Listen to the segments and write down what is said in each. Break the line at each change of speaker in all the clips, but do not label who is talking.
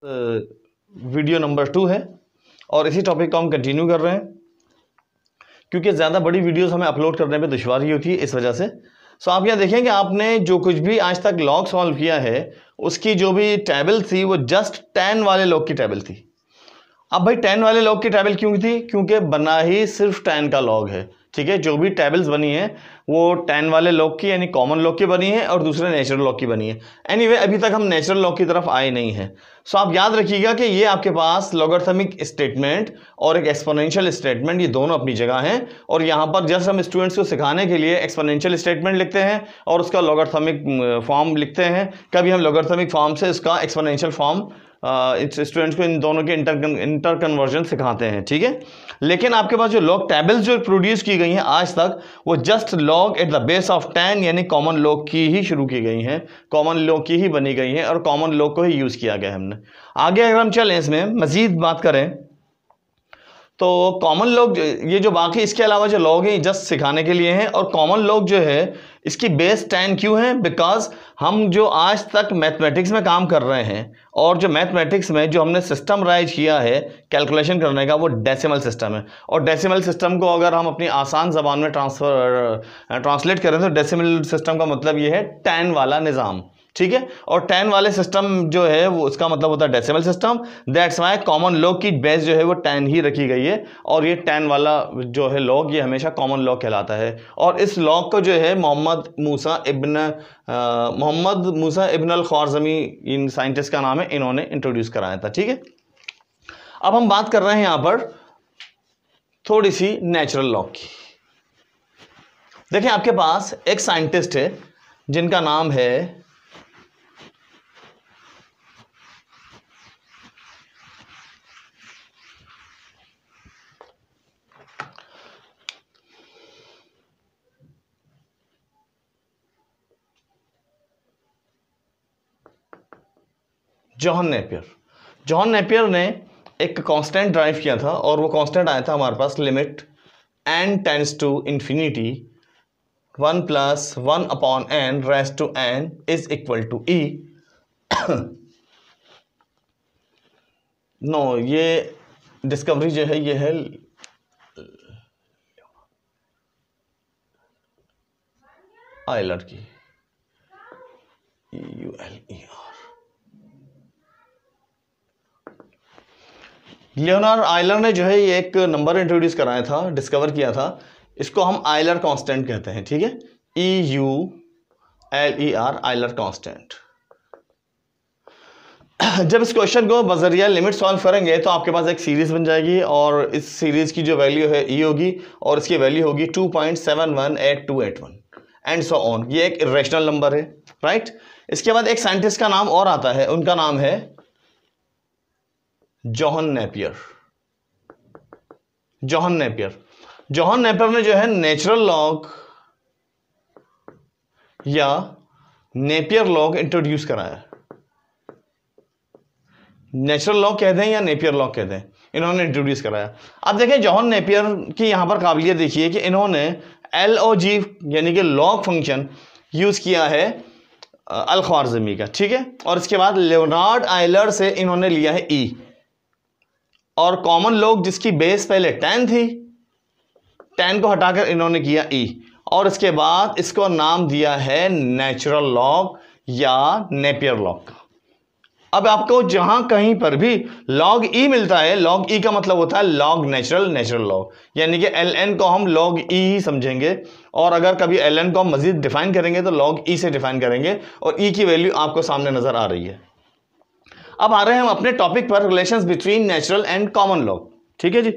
Video number 2 है और इसी टॉपिक को हम कंटिन्यू कर रहे हैं क्योंकि ज़्यादा बड़ी वीडियोस हमें अपलोड करने में दुश्वारी होती है इस वजह से। सो आप यहाँ देखें कि आपने जो कुछ भी आज तक लॉग सॉल्व किया है उसकी जो भी टेबल थी वो जस्ट 10 वाले लॉग की टेबल थी। अब भाई 10 वाले लॉग की टेबल क्यों थी? क्योंकि बना ही सिर्फ 10 का लॉग है, ठीक है। जो भी टेबल्स बनी है वो 10 वाले लॉग की यानी कॉमन लॉग की बनी है और दूसरे नेचुरल लॉग की बनी है। एनीवे अभी तक हम नेचुरल लॉग की तरफ आए नहीं हैं। सो आप याद रखिएगा कि ये आपके पास लॉगरिथमिक स्टेटमेंट और एक एक्सपोनेंशियल स्टेटमेंट, ये दोनों अपनी जगह हैं और यहाँ पर जस्ट हम स्टूडेंट्स को सिखाने के लिए एक्सपोनेंशियल स्टेटमेंट लिखते हैं और उसका लॉगरिथमिक फॉर्म लिखते हैं। कभी हम लॉगरिथमिक फॉर्म से इसका एक्सपोनेंशियल फॉर्म स्टूडेंट्स को इन दोनों के इंटर कन्वर्जन सिखाते हैं, ठीक है। लेकिन आपके पास जो लॉग टेबल्स जो प्रोड्यूस की गई हैं आज तक वो just log at the base of 10 यानी कॉमन लॉग की ही शुरू की गई हैं, कॉमन लॉग की ही बनी गई हैं और कॉमन लॉग को ही यूज़ किया गया है हमने। आगे अगर हम चलें इसमें मज़ीद बात करें तो कॉमन लॉग ये जो बाकी इसके अलावा जो लॉग हैं जस्ट सिखाने के लिए हैं और कॉमन लॉग जो है इसकी बेस 10 क्यों है? बिकॉज हम जो आज तक मैथमेटिक्स में काम कर रहे हैं और जो मैथमेटिक्स में जो हमने सिस्टम राइज किया है कैलकुलेशन करने का वो डेसिमल सिस्टम है और डेसिमल सिस्टम को अगर हम अपनी आसान ज़बान में ट्रांसलेट करें तो डेसिमल सिस्टम का मतलब ये है 10 वाला निज़ाम, ठीक है। और 10 वाले सिस्टम जो है वो उसका मतलब होता है decimal system. That's why common log की बेस जो है वो 10 ही रखी गई है और ये 10 वाला जो है लॉग ये हमेशा कॉमन लॉग कहलाता है। और इस लॉग को जो है मोहम्मद मूसा इब्न अल ख्वारज़मी इन साइंटिस्ट का नाम है, इन्होंने इंट्रोड्यूस कराया था, ठीक है। अब हम बात कर रहे हैं यहाँ पर थोड़ी सी नेचुरल लॉग की। देखिए आपके पास एक साइंटिस्ट है जिनका नाम है जॉन नेपियर। जॉन नेपियर ने एक कांस्टेंट ड्राइव किया था और वो कांस्टेंट आया था हमारे पास limit n tends to infinity 1 + 1/n raised to n is equal to e। No, ये डिस्कवरी जो है ये है आयलर की, EULER। लियोनार्ड आयलर ने जो है ये एक नंबर इंट्रोड्यूस कराया था, डिस्कवर किया था। इसको हम आयलर कांस्टेंट कहते हैं, ठीक है। EULER Euler constant. जब इस क्वेश्चन को बजरिया लिमिट सॉल्व करेंगे तो आपके पास एक सीरीज बन जाएगी और इस सीरीज की जो वैल्यू है E होगी और इसकी वैल्यू होगी 2.718281 एंड सो ऑन। ये एक इरेशनल नंबर है, राइट। इसके बाद एक साइंटिस्ट का नाम और आता है, उनका नाम है जॉन नेपियर। जॉन नेपियर ने जो है नेचुरल लॉग या नेपियर लॉग इंट्रोड्यूस कराया। नेचुरल लॉग कहते हैं या नेपियर लॉग कहते हैं, इन्होंने इंट्रोड्यूस कराया। अब देखें जॉन नेपियर की यहां पर काबिलियत देखिए कि इन्होंने LOG यानी कि लॉग फंक्शन यूज किया है अल ख्वारज़मी का, ठीक है। और इसके बाद लियोनार्ड आयलर से इन्होंने लिया है E और कॉमन लॉग जिसकी बेस पहले 10 थी, 10 को हटाकर इन्होंने किया E और इसके बाद इसको नाम दिया है नेचुरल लॉग या नेपियर लॉग का। अब आपको जहां कहीं पर भी log E मिलता है, log E का मतलब होता है log नेचुरल लॉग, यानी कि ln को हम log E ही समझेंगे और अगर कभी ln को हम मजीद डिफाइन करेंगे तो log E से डिफाइन करेंगे और E की वैल्यू आपको सामने नजर आ रही है। अब आ रहे हैं हम अपने टॉपिक पर, relations between natural and common log, ठीक है जी।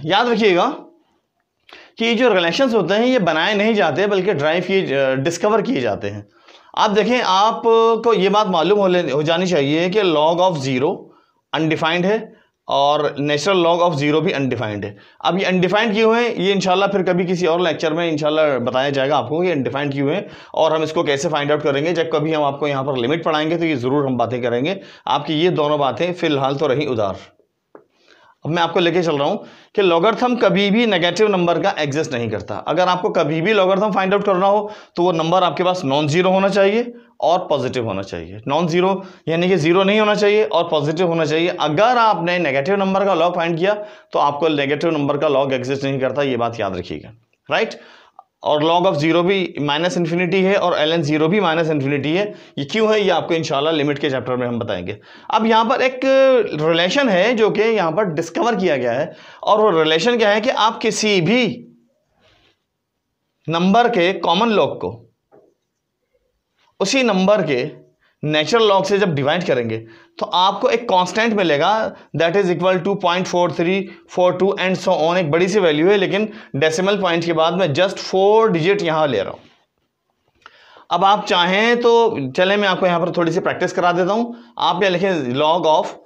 याद रखिएगा कि ये जो रिलेशंस होते हैं ये बनाए नहीं जाते बल्कि डिस्कवर किए जाते हैं। आप देखें, आपको ये बात मालूम हो जानी चाहिए कि log ऑफ 0 अनडिफाइंड है और नेचुरल log ऑफ 0 भी अनडिफाइंड है। अब ये अनडिफाइंड क्यों है ये इंशाल्लाह फिर कभी किसी और लेक्चर में इंशाल्लाह बताया जाएगा आपको कि अनडिफाइंड क्यों है और हम इसको कैसे फाइंड आउट करेंगे। जब कभी हम आपको यहाँ पर लिमिट पढ़ाएंगे तो ये ज़रूर हम बातें करेंगे। आपकी ये दोनों बातें फिलहाल तो रही उधार। अब मैं आपको लेके चल रहा हूँ कि लॉगरिथम कभी भी नेगेटिव नंबर का एग्जिस्ट नहीं करता। अगर आपको कभी भी लॉगरिथम फाइंड आउट करना हो तो वो नंबर आपके पास नॉन जीरो होना चाहिए और पॉजिटिव होना चाहिए। नॉन जीरो यानी कि जीरो नहीं होना चाहिए और पॉजिटिव होना चाहिए। अगर आपने नेगेटिव नंबर का लॉग फाइंड किया तो आपको नेगेटिव नंबर का लॉग एग्जिस्ट नहीं करता, ये बात याद रखिएगा, राइट। और log ऑफ जीरो भी माइनस इन्फिनिटी है और ln जीरो भी माइनस इन्फिनिटी है। ये क्यों है ये आपको इंशाल्लाह लिमिट के चैप्टर में हम बताएंगे। अब यहाँ पर एक रिलेशन है जो कि यहाँ पर डिस्कवर किया गया है, और वो रिलेशन क्या है कि आप किसी भी नंबर के कॉमन लॉग को उसी नंबर के नेचुरल लॉग से जब डिवाइड करेंगे तो आपको एक कांस्टेंट मिलेगा, that is equal to 0.4342 and so on. एक बड़ी सी वैल्यू है, लेकिन डेसिमल पॉइंट के बाद मैं जस्ट 4 डिजिट यहां ले रहा हूं। अब आप चाहें तो चले मैं आपको यहां पर थोड़ी सी प्रैक्टिस करा देता हूं। आप यहां लिखें log of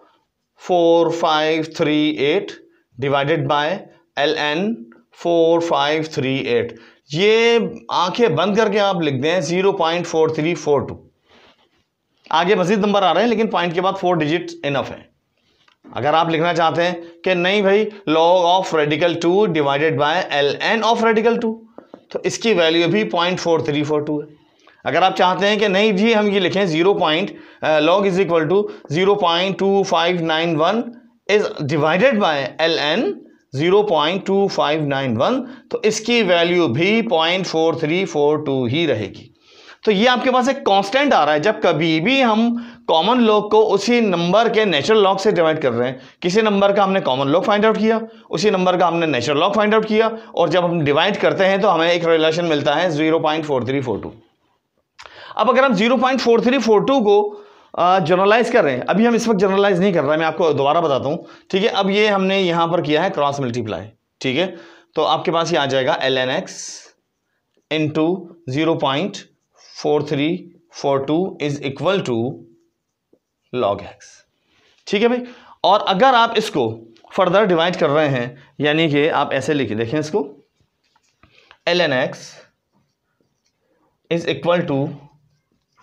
4538 divided by ln 4538। ये आंखें बंद करके आप लिख दें 0.4342। आगे मजीद नंबर आ रहे हैं लेकिन पॉइंट के बाद 4 डिजिट इनफ है। अगर आप लिखना चाहते हैं कि नहीं भाई log of radical 2 divided by ln of radical 2, तो इसकी वैल्यू भी 0.4342 है। अगर आप चाहते हैं कि नहीं जी हम ये लिखें log is equal to 0.2591 is divided by ln 0.2591, तो इसकी वैल्यू भी 0.4342 ही रहेगी। तो ये आपके पास एक कांस्टेंट आ रहा है। जब कभी भी हम कॉमन लॉग को उसी नंबर के नेचुरल लॉग से डिवाइड कर रहे हैं, किसी नंबर का हमने कॉमन लॉग फाइंड आउट किया, उसी नंबर का हमने नेचुरल लॉग फाइंड आउट किया, और जब हम डिवाइड करते हैं तो हमें एक रिलेशन मिलता है 0.4342। अब अगर हम 0.4342 को जनरलाइज कर रहे हैं, अभी हम इस वक्त जनरलाइज नहीं कर रहे हैं, मैं आपको दोबारा बताता हूं, ठीक है। अब ये हमने यहां पर किया है क्रॉस मल्टीप्लाई, ठीक है। तो आपके पास ये आ जाएगा ln x into 0.4342 is equal to log x, ठीक है भाई। और अगर आप इसको फर्दर डिवाइड कर रहे हैं, यानी कि आप ऐसे लिखे देखें इसको, ln x is equal to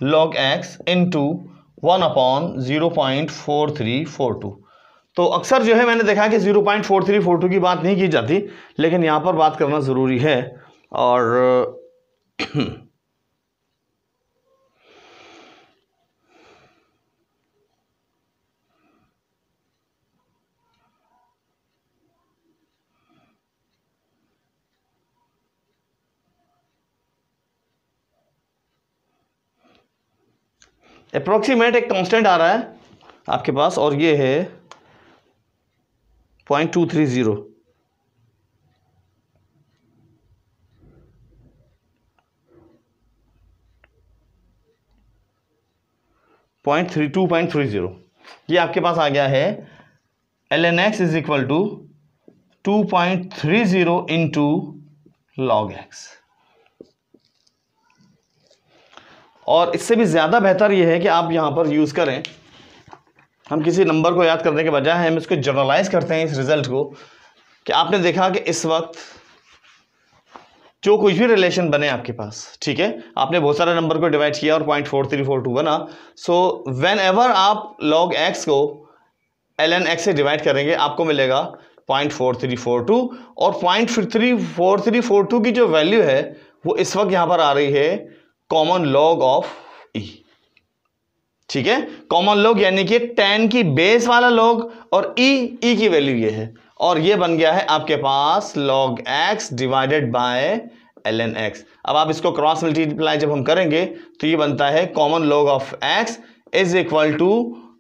log x into 1/0.4342। तो अक्सर जो है मैंने देखा कि 0.4342 की बात नहीं की जाती, लेकिन यहां पर बात करना जरूरी है। और अप्रोक्सीमेट एक कांस्टेंट आ रहा है आपके पास, और ये है 0.230। ये आपके पास आ गया है ln x is equal to 2.30 into log x। और इससे भी ज़्यादा बेहतर यह है कि आप यहाँ पर यूज़ करें, हम किसी नंबर को याद करने के बजाय हम इसको जनरलाइज करते हैं इस रिज़ल्ट को, कि आपने देखा कि इस वक्त जो कुछ भी रिलेशन बने आपके पास, ठीक है, आपने बहुत सारे नंबर को डिवाइड किया और 0.4342 बना। सो व्हेन एवर आप log x को ln x से डिवाइड करेंगे आपको मिलेगा 0.4342, और 0.4342 की जो वैल्यू है वो इस वक्त यहाँ पर आ रही है कॉमन लॉग ऑफ e, ठीक है। कॉमन लॉग यानी कि 10 की बेस वाला लॉग, और e की वैल्यू ये है, और ये बन गया है आपके पास log x divided by ln x। अब आप इसको क्रॉस मल्टीप्लाई जब हम करेंगे तो ये बनता है common log of x is equal to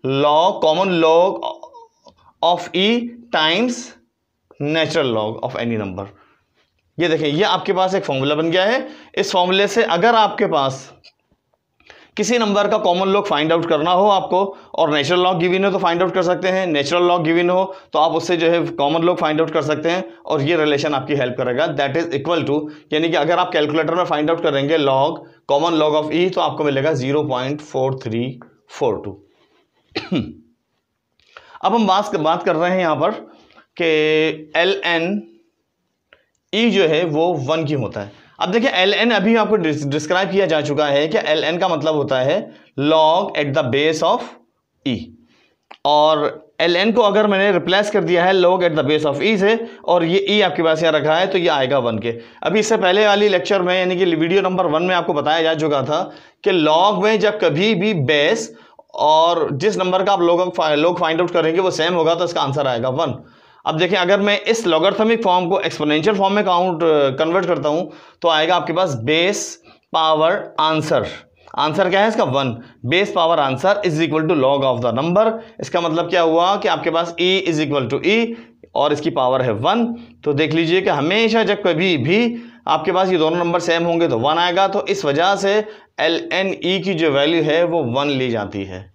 common log of e times natural log of any number. ये देखिए ये आपके पास एक फॉर्मूला बन गया है। इस फॉर्मूले से अगर आपके पास किसी नंबर का कॉमन लॉग फाइंड आउट करना हो आपको, और नेचुरल लॉग गिवन हो तो फाइंड आउट कर सकते हैं, नेचुरल लॉग गिवन हो तो आप उससे जो है कॉमन लॉग फाइंड आउट कर सकते हैं, और ये रिलेशन आपकी हेल्प करेगा, दैट इज इक्वल टू, यानी कि अगर आप कैलकुलेटर में फाइंड आउट करेंगे लॉग कॉमन लॉग ऑफ ई तो आपको मिलेगा 0.4342। अब हम बात कर रहे हैं यहाँ पर कि ln e जो है वो 1 क्यों होता है। अब देखिए ln अभी आपको डिस्क्राइब किया जा चुका है कि ln का मतलब होता है log at the base of e, और ln को अगर मैंने रिप्लेस कर दिया है log at the base of e से, और ये e आपके पास यहाँ रखा है, तो ये आएगा 1 के। अभी इससे पहले वाली लेक्चर में यानी कि वीडियो नंबर 1 में आपको बताया जा चुका था कि log में जब कभी भी बेस और जिस नंबर का आप log फाइंड आउट करेंगे वो सेम होगा तो इसका आंसर आएगा 1। अब देखें, अगर मैं इस लॉगरिथमिक फॉर्म को एक्सपोनेंशियल फॉर्म में कन्वर्ट करता हूं तो आएगा आपके पास बेस पावर आंसर। आंसर क्या है इसका 1। Base power answer is equal to log of the number. इसका मतलब क्या हुआ कि आपके पास e is equal to e और इसकी पावर है 1। तो देख लीजिए कि हमेशा जब कभी भी आपके पास ये दोनों नंबर सेम होंगे तो 1 आएगा। तो इस वजह से ln e की जो वैल्यू है वो 1 ली जाती है।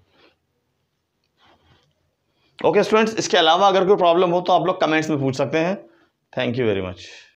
ओके स्टूडेंट्स, इसके अलावा अगर कोई प्रॉब्लम हो तो आप लोग कमेंट्स में पूछ सकते हैं। Thank you very much.